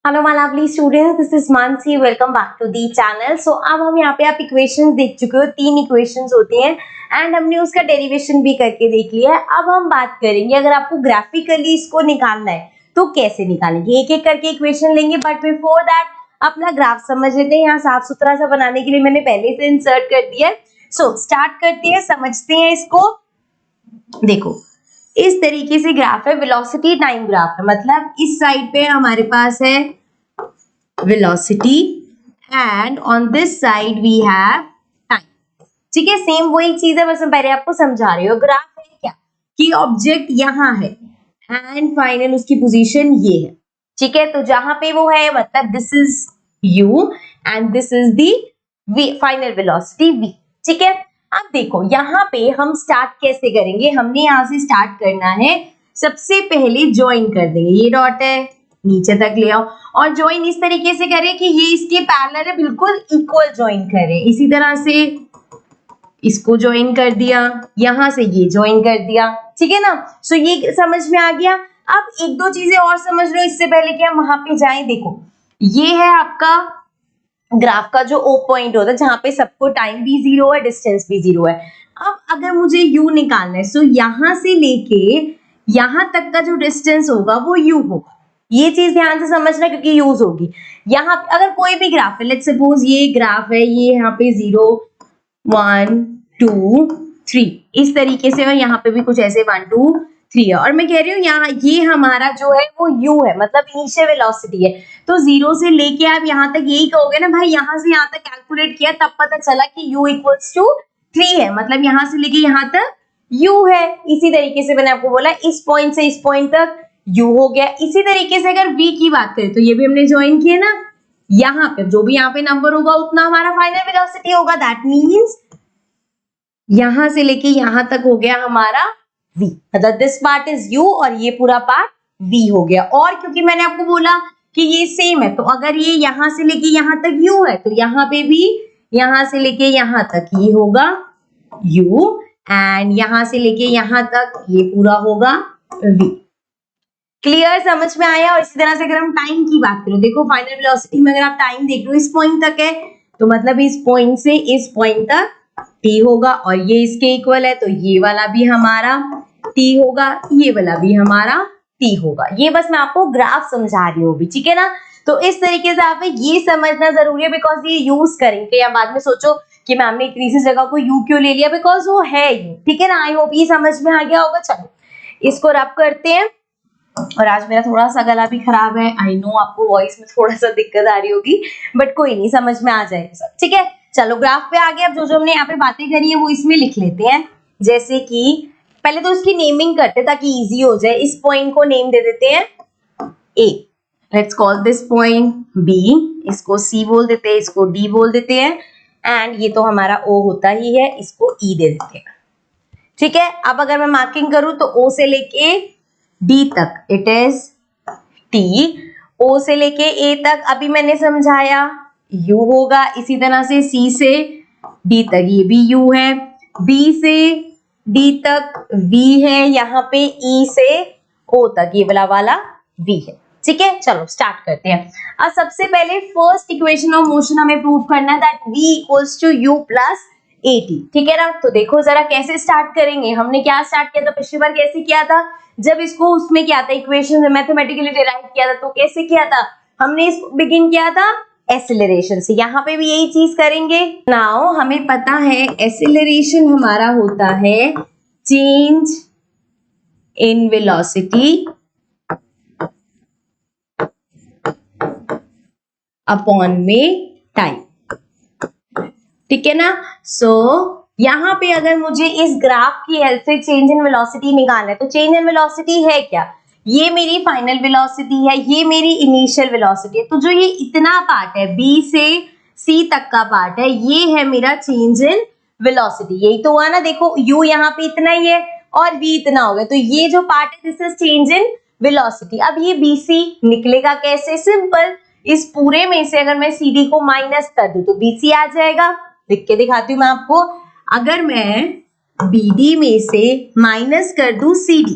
Hello my lovely students, this is Mansi. Welcome back to the channel. So अब हम यहाँ पे आप इक्वेशंस देख चुके हो, 3 इक्वेशंस होती हैं एंड हमने उसका डेरिवेशन भी करके देख लिया है। अब हम बात करेंगे अगर आपको ग्राफिकली इसको निकालना है तो कैसे निकालेंगे। एक एक करके इक्वेशन लेंगे, बट बिफोर दैट अपना ग्राफ समझ लेते हैं। यहाँ साफ सुथरा सा बनाने के लिए मैंने पहले से इंसर्ट कर दिया है। सो स्टार्ट करते हैं, समझते हैं इसको। देखो इस तरीके से ग्राफ है, वेलोसिटी टाइम ग्राफ है। मतलब इस साइड पे हमारे पास है velocity and on this side we have time. ठीक है, सेम वही चीज है, बस मैं पहले आपको समझा रही हूँ। ग्राफ है क्या कि ऑब्जेक्ट यहाँ है एंड फाइनल उसकी पोजीशन ये है। ठीक है, तो जहां पे वो है मतलब this is u and this is the final velocity v। ठीक है, अब देखो यहाँ पे हम स्टार्ट कैसे करेंगे। हमने यहाँ से स्टार्ट करना है, सबसे पहले ज्वाइन कर देंगे। ये डॉट है, नीचे तक ले आओ और ज्वाइन इस तरीके से करें कि ये इसके पैरेलल है, बिल्कुल इक्वल ज्वाइन करें। इसी तरह से इसको ज्वाइन कर दिया, यहां से ये ज्वाइन कर दिया। ठीक है ना, सो ये समझ में आ गया। अब एक दो चीजें और समझ लो इससे पहले कि हम वहां पे जाएं। देखो ये है आपका ग्राफ का जो ओ पॉइंट होता है, जहां पे सबको टाइम भी 0 है, डिस्टेंस भी 0 है। अब अगर मुझे u निकालना है, सो यहां से लेके यहां तक का जो डिस्टेंस होगा वो u होगा। ये चीज ध्यान से समझना क्योंकि यूज होगी। यहाँ अगर कोई भी ग्राफ है, लेट्स सपोज ये ग्राफ है, ये यहाँ पे 0 1 2 3 इस तरीके से, और यहाँ पे भी कुछ ऐसे 1 2 3 है। और मैं कह रही हूँ यहाँ ये हमारा जो है वो u है, मतलब इनिशियल वेलोसिटी है। तो 0 से लेके आप यहाँ तक यही कहोगे ना भाई, यहाँ से यहाँ तक कैलकुलेट किया तब पता चला कि u इक्वल्स टू 3 है, मतलब यहाँ से लेके यहाँ तक u है। इसी तरीके से मैंने आपको बोला इस पॉइंट से इस पॉइंट तक u हो गया। इसी तरीके से अगर v की बात करें तो ये भी हमने ज्वाइन किया ना, यहाँ पे जो भी यहाँ पे नंबर होगा उतना हमारा फाइनल वेलोसिटी होगा। दैट मीन्स यहां से लेके यहां तक हो गया हमारा v, मतलब दिस पार्ट इज u और ये पूरा पार्ट v हो गया। और क्योंकि मैंने आपको बोला कि ये सेम है, तो अगर ये यहां से लेके यहां तक u है तो यहाँ पे भी यहां से लेके यहां तक ये होगा u एंड यहां से लेके यहां तक ये पूरा होगा v। क्लियर, समझ में आया। और इसी तरह से अगर हम टाइम की बात करें, देखो फाइनल वेलोसिटी में अगर आप टाइम देख लो इस पॉइंट तक है, तो मतलब इस पॉइंट से इस पॉइंट तक t होगा और ये इसके इक्वल है, तो ये वाला भी हमारा t होगा, ये वाला भी हमारा t होगा। ये बस मैं आपको ग्राफ समझा रही हूँ, ठीक है ना। तो इस तरीके से आप ये समझना जरूरी है, बिकॉज ये यूज करेंगे या बाद में सोचो कि मैम ने इतनी सी जगह को u क्यों ले लिया, बिकॉज वो है u। ठीक है ना, आई होप ये समझ में आ गया होगा। चलो इसको रब करते हैं। और आज मेरा थोड़ा सा गला भी खराब है, आई नो आपको वॉइस में थोड़ा सा दिक्कत आ रही होगी, बट कोई नहीं, समझ में आ जाएगा सब। ठीक है, चलो ग्राफ पे आगे। अब जो जो हमने यहाँ पे बातें करी है वो इसमें लिख लेते हैं। जैसे कि पहले तो उसकी नेमिंग करते ताकि इजी हो जाए। इस पॉइंट को नेम दे देते हैं A, let's call this point B, इसको C बोल देते हैं, इसको D बोल देते हैं, एंड ये तो हमारा O होता ही है, इसको E दे देते हैं। ठीक है, अब अगर मैं मार्किंग करूं तो O से लेके D तक इट इज T, O से लेके A तक अभी मैंने समझाया U होगा। इसी तरह से C से D तक ये भी U है, B से D तक V है, यहाँ पे E से O तक ये वाला V है। ठीक है, चलो स्टार्ट करते हैं। अब सबसे पहले फर्स्ट इक्वेशन ऑफ मोशन हमें प्रूव करना है, that V equals to U plus AT। ठीक है ना, तो देखो जरा कैसे स्टार्ट करेंगे। हमने क्या स्टार्ट किया था पिछली बार, कैसे किया था, जब इसको उसमें क्या था इक्वेशन में मैथमेटिकली डिराइव किया था, तो कैसे किया था, हमने इसको बिगिन किया था एक्सेलरेशन से। यहाँ पे भी यही चीज करेंगे। नाउ हमें पता है एक्सेलरेशन हमारा होता है चेंज इन वेलोसिटी अपॉन में टाइम। ठीक है ना, सो यहाँ पे अगर मुझे इस ग्राफ की हेल्प से चेंज इन वेलोसिटी निकालना है, तो चेंज इन वेलोसिटी है क्या, ये मेरी फाइनल वेलोसिटी है, ये मेरी इनिशियल वेलोसिटी है। तो जो ये इतना पार्ट है B से C तक का पार्ट है, ये है मेरा चेंज इन वेलोसिटी। यही तो हुआ ना, देखो U यहाँ पे इतना ही है और V इतना हो गया, तो ये जो पार्ट है this is change in velocity. अब ये BC निकलेगा कैसे, सिंपल, इस पूरे में से अगर मैं CD को माइनस कर दूं तो BC आ जाएगा। लिख के दिखाती हूँ मैं आपको। अगर मैं BD में से माइनस कर दूं CD,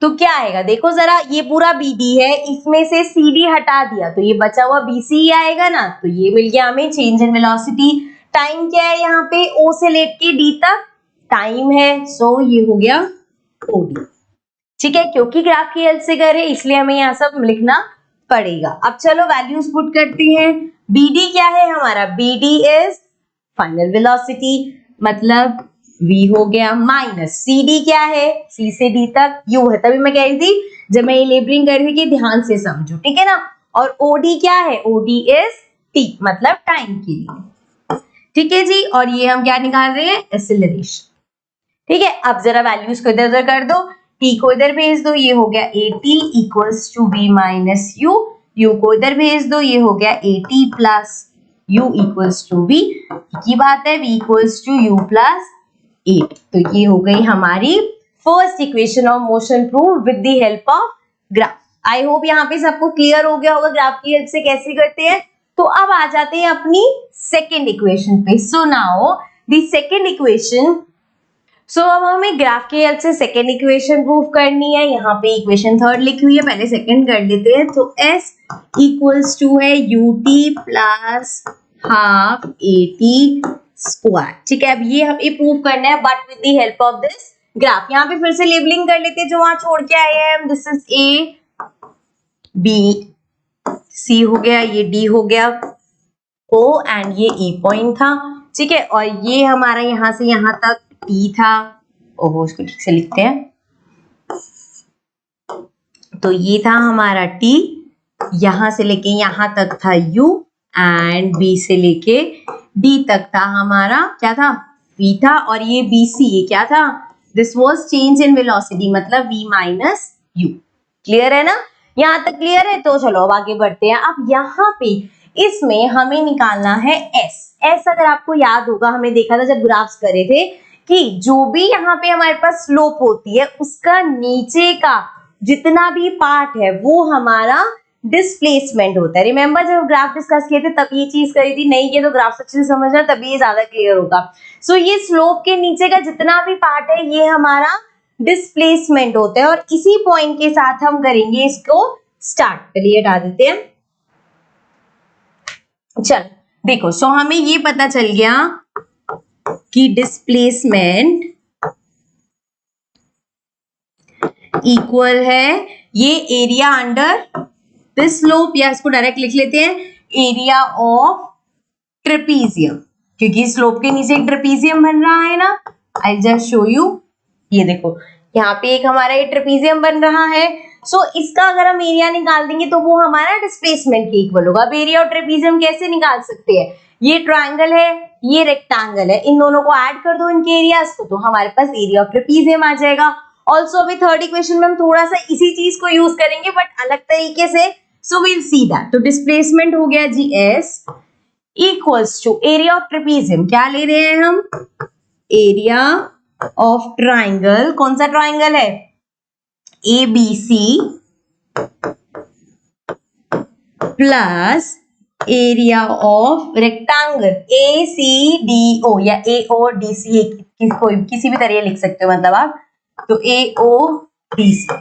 तो क्या आएगा, देखो जरा, ये पूरा BD है, इसमें से CD हटा दिया तो ये बचा हुआ BC ही आएगा ना, तो ये मिल गया हमें चेंज इन वेलोसिटी। टाइम क्या है यहाँ पे, O से लेके D तक टाइम है, सो ये हो गया OD। ठीक है, क्योंकि ग्राफ की हेल्प से करे इसलिए हमें यहाँ सब लिखना पड़ेगा। अब चलो वैल्यूज पुट करते हैं। BD क्या है हमारा, BD इज फाइनल वेलोसिटी, मतलब V हो गया, माइनस CD क्या है, C से D तक U है, तभी मैं कह रही थी जब मैं ये लेबलिंग कर रही थी ध्यान से समझो, ठीक है ना। और OD क्या है, OD इज T, मतलब टाइम के लिए, ठीक है जी। और ये हम क्या निकाल रहे हैं, एक्सेलरेशन। ठीक है, अब जरा वैल्यूज को इधर उधर कर दो, T को इधर भेज दो, ये हो गया AT equals to V minus U, U को इधर भेज दो, ये हो गया AT plus U equals to V की बात है, V equals to U plus 8। तो ये हो गई हमारी first equation of motion prove with the help of graph. I hope यहाँ पे सबको क्लियर हो गया होगा ग्राफ की हेल्प से कैसे करते हैं। तो अब आ जाते हैं अपनी सेकेंड इक्वेशन पे। So now the second equation, so अब हमें ग्राफ की हेल्प से सेकेंड इक्वेशन प्रूव करनी है। यहाँ पे इक्वेशन थर्ड लिखी हुई है, पहले सेकेंड कर लेते हैं। तो S इक्वल्स टू है UT plus half AT square. ठीक है, अब ये हमें प्रूव करना है but with the help of this graph. यहाँ पे फिर से लेबलिंग कर लेते हैं जो वहां छोड़ के आए हैं हम। This is A, B, C हो गया, ये D हो गया, O एंड ये E पॉइंट था। ठीक है, और ये हमारा यहाँ से यहाँ तक T था। ओहो, इसको ठीक से लिखते हैं। तो ये था हमारा T, यहां से लेके यहां तक था U एंड B से लेके D तक था हमारा क्या था, V था। और ये BC ये क्या था, this was change in velocity, मतलब V माइनस U। क्लियर है ना, यहाँ तक क्लियर है। तो चलो अब आगे बढ़ते हैं। अब यहाँ पे इसमें हमें निकालना है S। अगर आपको याद होगा, हमने देखा था जब ग्राफ्स करे थे कि जो भी यहाँ पे हमारे पास स्लोप होती है उसका नीचे का जितना भी पार्ट है वो हमारा डिस्प्लेसमेंट होता है। रिमेंबर जब ग्राफ डिस्कस किए थे तब ये चीज करी थी, नहीं ये तो ग्राफ अच्छे से समझना तभी ये ज्यादा क्लियर होगा। सो ये स्लोप के नीचे का जितना भी पार्ट है ये हमारा डिस्प्लेसमेंट होता है, और इसी पॉइंट के साथ हम करेंगे इसको स्टार्ट। चलिए हटा देते हैं। चलो देखो, सो हमें ये पता चल गया कि डिस्प्लेसमेंट इक्वल है ये एरिया अंडर दिस स्लोप, या इसको डायरेक्ट लिख लेते हैं एरिया ऑफ ट्रेपीजियम, क्योंकि स्लोप के नीचे एक ट्रेपीजियम बन रहा है ना। आई जस्ट शो यू, ये देखो यहाँ पे एक हमारा ये ट्रेपीजियम बन रहा है। सो इसका अगर हम एरिया निकाल देंगे तो वो हमारा डिस्प्लेसमेंट के इक्वल होगा। अब एरिया ऑफ ट्रेपीजियम कैसे निकाल सकते हैं, ये ट्रायंगल है, ये रेक्टेंगल है, इन दोनों को ऐड कर दो इनके एरियाज को, तो हमारे पास एरिया ऑफ ट्रेपीजियम आ जाएगा। ऑल्सो अभी थर्ड इक्वेशन में हम थोड़ा सा इसी चीज को यूज करेंगे बट अलग तरीके से। So will see that. तो डिस्प्लेसमेंट हो गया जी S equals to area of trapezium, क्या ले रहे हैं हम, एरिया ऑफ ट्राइंगल। कौन सा ट्राइंगल है, ABC plus area of rectangle ACDO, या AODC, किसी भी तरह लिख सकते हो मतलब आप, तो AODC।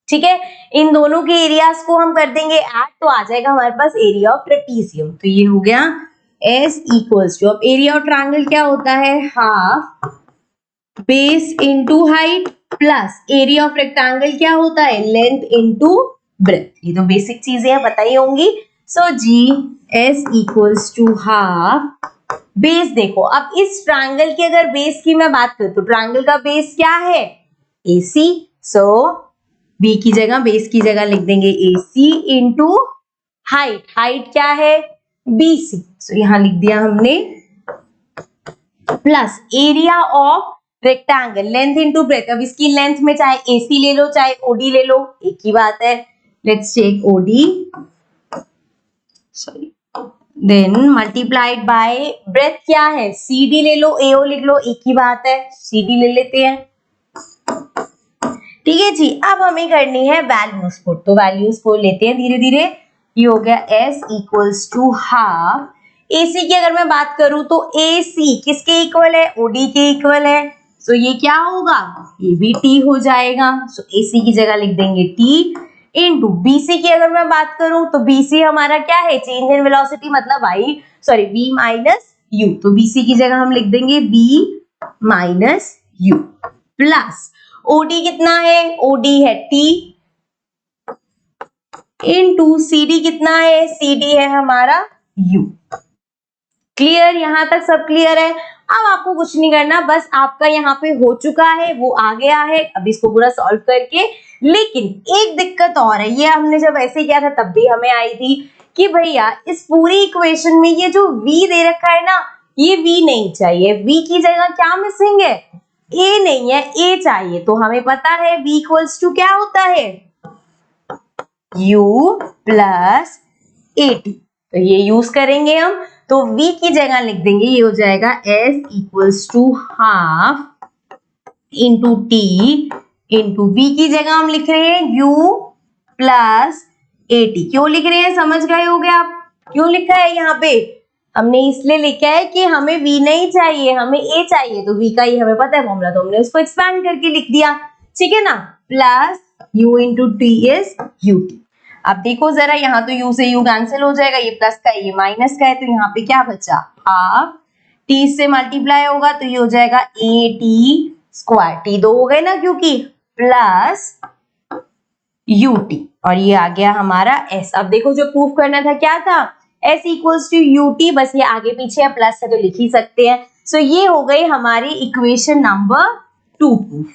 ठीक है, इन दोनों के एरियाज को हम कर देंगे ऐड, तो आ जाएगा हमारे पास एरिया ऑफ ट्रेपीजियम। तो ये हो गया S इक्वल्स टू, अब एरिया ऑफ ट्रायंगल क्या होता है, half base into height, plus area of rectangle क्या होता है, लेंथ इंटू ब्रेथ। ये तो बेसिक चीजें हैं, बताई होंगी। सो जी S equals to half base. देखो अब इस ट्रायंगल की अगर बेस की मैं बात करूं तो ट्रायंगल का बेस क्या है, AC। सो B की जगह, बेस की जगह लिख देंगे AC इंटू हाइट, हाइट क्या है BC। सो यहां लिख दिया हमने, plus area of rectangle, length into breadth. अब इसकी लेंथ में चाहे AC ले लो चाहे OD ले लो, एक ही बात है। Let's take OD, sorry, then multiplied by breadth क्या है, CD ले लो AO लिख लो, एक ही बात है, CD ले लेते हैं। ठीक है जी, अब हमें करनी है वैल्यूज पुट, तो वैल्यूज पुट लेते हैं धीरे धीरे। ये हो गया S equals to half AC की अगर मैं बात करूं तो AC किसके इक्वल है, OD के इक्वल है। सो ये क्या होगा, ये भी टी हो जाएगा। सो AC की जगह लिख देंगे टी इनटू BC की अगर मैं बात करूं तो BC हमारा क्या है, चेंज इन वेलोसिटी मतलब V माइनस U। तो BC की जगह हम लिख देंगे V minus U plus OD कितना है, OD है T इनटू CD कितना है, CD है हमारा U। क्लियर, यहां तक सब क्लियर है। अब आपको कुछ नहीं करना, बस आपका यहाँ पे हो चुका है, वो आ गया है। अब इसको पूरा सॉल्व करके, लेकिन एक दिक्कत और है, ये हमने जब ऐसे किया था तब भी हमें आई थी कि भैया इस पूरी इक्वेशन में ये जो v दे रखा है ना, ये v नहीं चाहिए। v की जगह क्या मिसिंग है, a नहीं है, a चाहिए। तो हमें पता है v इक्वल्स टू क्या होता है, u प्लस at। तो ये यूज करेंगे हम, तो v की जगह लिख देंगे, ये हो जाएगा s equals to half into T into v की जगह हम लिख रहे हैं u प्लस at। क्यों लिख रहे हैं, समझ गए होगे आप क्यों लिखा है यहाँ पे, हमने इसलिए लिखा है कि हमें v नहीं चाहिए, हमें a चाहिए। तो v का ही हमें पता है फॉर्मूला, तो हमने उसको एक्सपैंड करके लिख दिया, ठीक है ना। Plus u into T is ut। अब देखो जरा, यहाँ तो u से u कैंसिल हो जाएगा, ये प्लस का है ये माइनस का है, तो यहाँ पे क्या बचा, हाफ t से मल्टीप्लाई होगा तो ये हो जाएगा at स्क्वायर, t दो हो गए ना क्योंकि, प्लस ut और ये आ गया हमारा s। अब देखो जो प्रूफ करना था क्या था, s इक्वल्स टू ut, बस ये आगे पीछे है प्लस है तो लिख ही सकते हैं। सो ये हो गई हमारी इक्वेशन नंबर 2 प्रूफ,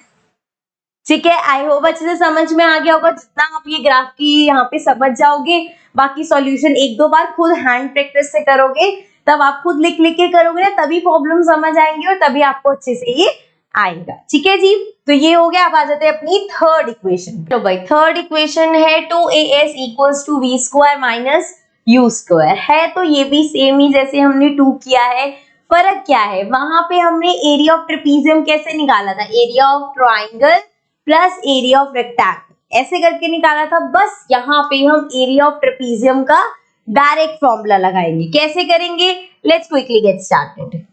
ठीक है। आई होप अच्छे से समझ में आ गया होगा। जितना आप ये ग्राफ की यहाँ पे समझ जाओगे, बाकी सॉल्यूशन एक दो बार खुद हैंड प्रैक्टिस से करोगे, तब आप खुद लिख लिख के करोगे ना, तभी प्रॉब्लम समझ आएंगे और तभी आपको अच्छे से ये आएगा, ठीक है जी। तो ये हो गया। अब आ जाते हैं अपनी थर्ड इक्वेशन। तो भाई थर्ड इक्वेशन है 2as equals to v square minus u square है। तो ये भी सेम ही जैसे हमने 2 किया है। फर्क क्या है, वहां पे हमने एरिया ऑफ ट्रेपीजियम कैसे निकाला था, area of triangle plus area of rectangle ऐसे करके निकाला था। बस यहाँ पे हम एरिया ऑफ ट्रेपीजियम का डायरेक्ट फॉर्मूला लगाएंगे। कैसे करेंगे, लेट्स क्विकली गेट स्टार्टेड।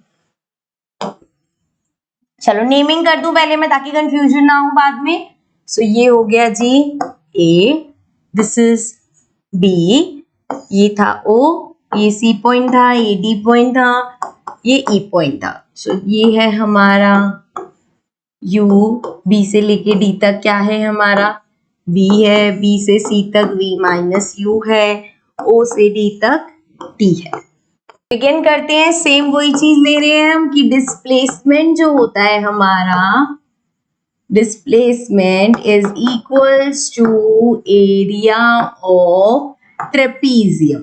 चलो नेमिंग कर दूं पहले मैं, ताकि कंफ्यूजन ना हो बाद में। सो ये हो गया जी A, दिस इज B, ये था O, ये C पॉइंट था, ये D पॉइंट था, ये E पॉइंट था। सो ये है हमारा U, B से लेके D तक क्या है हमारा B है, B से C तक V माइनस U है, O से D तक T है। बिगिन करते हैं, सेम वही चीज ले रहे हैं हम कि डिस्प्लेसमेंट जो होता है हमारा, displacement is equals to area of trapezium,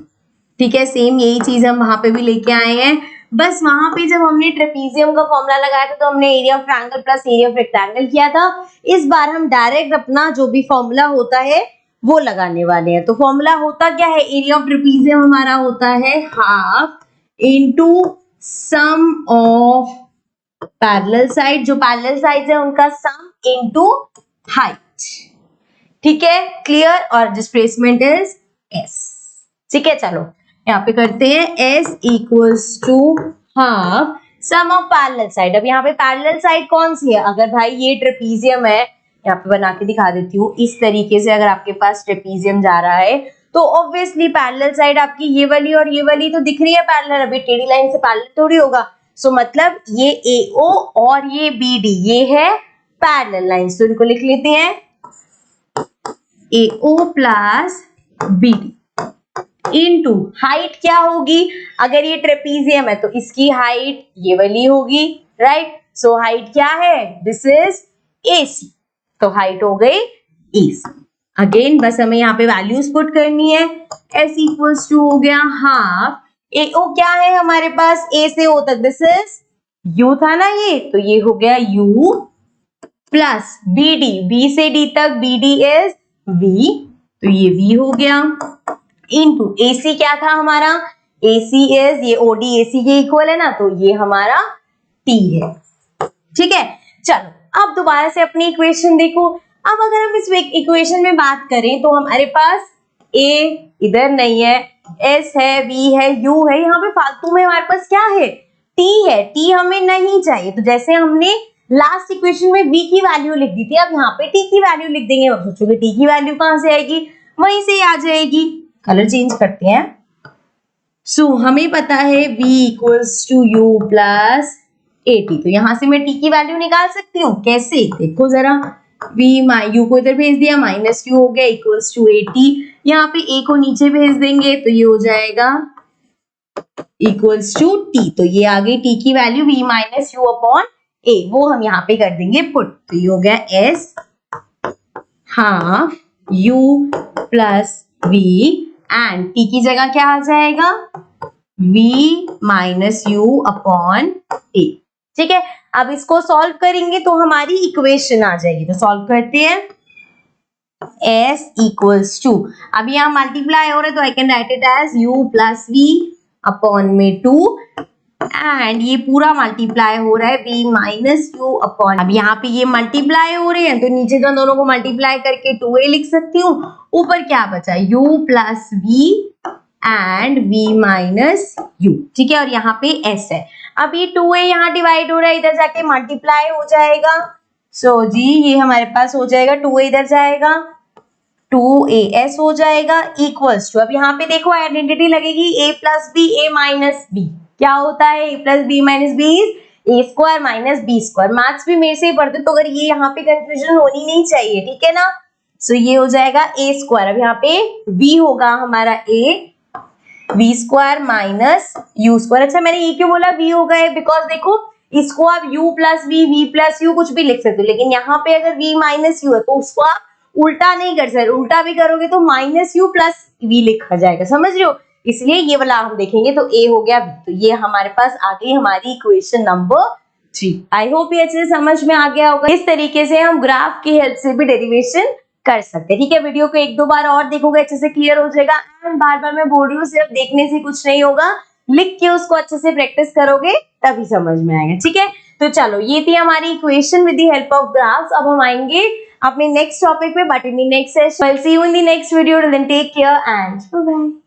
ठीक है। सेम यही चीज हम वहां पे भी लेके आए हैं। बस वहां पे जब हमने ट्रेपीजियम का फॉर्मूला लगाया था तो हमने area of triangle plus area of rectangle किया था। इस बार हम डायरेक्ट अपना जो भी फॉर्मूला होता है वो लगाने वाले हैं। तो फॉर्मूला होता क्या है, एरिया ऑफ ट्रेपीजियम हमारा होता है half into sum of parallel side, जो पैरेलल साइड है उनका सम इनटू हाइट, ठीक है, क्लियर। और डिस्प्लेसमेंट इज s, ठीक है। चलो यहाँ पे करते हैं s equals to half sum of parallel side. अब यहाँ पे पैरेलल साइड कौन सी है, अगर भाई ये ट्रेपीजियम है, यहाँ पे बना के दिखा देती हूँ, इस तरीके से अगर आपके पास ट्रेपीजियम जा रहा है तो ऑब्वियसली पैरेलल साइड आपकी ये वाली और ये वाली तो दिख रही है पैरेलल, अभी टेढ़ी लाइन से पैरेलल थोड़ी होगा। सो मतलब ये AO और ये BD ये है पैरेलल लाइंस, तो इनको लिख लेते हैं AO plus BD into height क्या होगी, अगर ये ट्रेपीजियम है तो इसकी हाइट ये वाली होगी, राइट। सो हाइट क्या है, दिस इज AC, तो हाइट हो गई AC। अगेन बस हमें यहाँ पे वैल्यूज पुट करनी है। s इक्वल्स टू हो गया हाफ, AO क्या है हमारे पास, A से O तक, दिस इज U था ना ये, तो ये हो गया U प्लस BD, B से D तक BD इज V, तो ये V हो गया इनटू AC क्या था हमारा, AC इज ये OD AC के इक्वल है ना, तो ये हमारा T है, ठीक है। चलो अब दोबारा से अपनी इक्वेशन देखो। अब अगर हम इस इक्वेशन में बात करें तो हमारे पास A इधर नहीं है, S है, V है, U है, यहाँ पे फालतू में हमारे पास क्या है, T है। T हमें नहीं चाहिए, तो जैसे हमने लास्ट इक्वेशन में v की वैल्यू लिख दी थी, अब यहाँ पे t की वैल्यू लिख देंगे। अब सोचोगे t की वैल्यू कहाँ से आएगी, वहीं से आ जाएगी। कलर चेंज करते हैं। सो हमें पता है v equals to u plus at, तो यहाँ से मैं t की वैल्यू निकाल सकती हूँ। कैसे, देखो जरा, v u को इधर भेज दिया, माइनस q हो गया इक्वल्स टू at, यहाँ पे a को नीचे भेज देंगे तो ये हो जाएगा इक्वल्स टू t, तो ये आ गई t की value v minus u upon a, वो हम यहाँ पे कर देंगे पुट, तो ये हो गया s half u plus v and t की जगह क्या आ जाएगा, v minus u upon a। ठीक है, अब इसको सॉल्व करेंगे तो हमारी इक्वेशन आ जाएगी, तो सॉल्व करते हैं। s इक्वल्स टू, अब यहाँ मल्टीप्लाई हो रहा है तो I can write it as u plus v upon में 2 एंड ये पूरा मल्टीप्लाई हो रहा है v माइनस u अपॉन, अब यहाँ पे ये मल्टीप्लाई हो रहे हैं तो नीचे तो दोनों को मल्टीप्लाई करके 2a लिख सकती हूँ, ऊपर क्या बचा u plus v and v minus u। ठीक है, और यहाँ पे s है। अब ये 2a यहाँ डिवाइड हो रहा है, इधर जाके मल्टीप्लाई हो जाएगा। सो जी ये हमारे पास हो जाएगा 2a इधर जाएगा, 2as हो जाएगा इक्वल्स टू, अब यहाँ पे देखो आइडेंटिटी लगेगी a plus b a minus b, क्या होता है a plus b minus b is a square minus b square. Maths भी मेरे से ही पढ़ते तो अगर ये यहाँ पे कंफ्यूजन होनी नहीं चाहिए, ठीक है ना। सो ये हो जाएगा a स्क्वायर, अब यहाँ पे v होगा हमारा a, v square minus u square. अच्छा मैंने ये क्यों बोला v होगा, बिकॉज देखो इसको आप u plus v plus u कुछ भी लिख सकते हो, लेकिन यहाँ पे अगर v माइनस u है तो उसको आप उल्टा नहीं कर सकते, उल्टा भी करोगे तो माइनस u प्लस v लिखा जाएगा, समझ रहे हो, इसलिए ये वाला हम देखेंगे तो a हो गया v, तो ये हमारे पास आ गई हमारी इक्वेशन नंबर 3। आई होप ये अच्छे से समझ में आ गया होगा। इस तरीके से हम ग्राफ की हेल्प से भी डेरिवेशन कर सकते हैं। ठीक है, वीडियो को एक दो बार और देखोगे अच्छे से क्लियर हो जाएगा। एंड बार बार मैं बोल रही हूँ सिर्फ देखने से कुछ नहीं होगा, लिख के उसको अच्छे से प्रैक्टिस करोगे तभी समझ में आएगा। ठीक है, तो चलो ये थी हमारी equation with the help of graphs. अब हम आएंगे अपने नेक्स्ट टॉपिक पे, but in the next session. See you in the next video, till then take care and bye bye.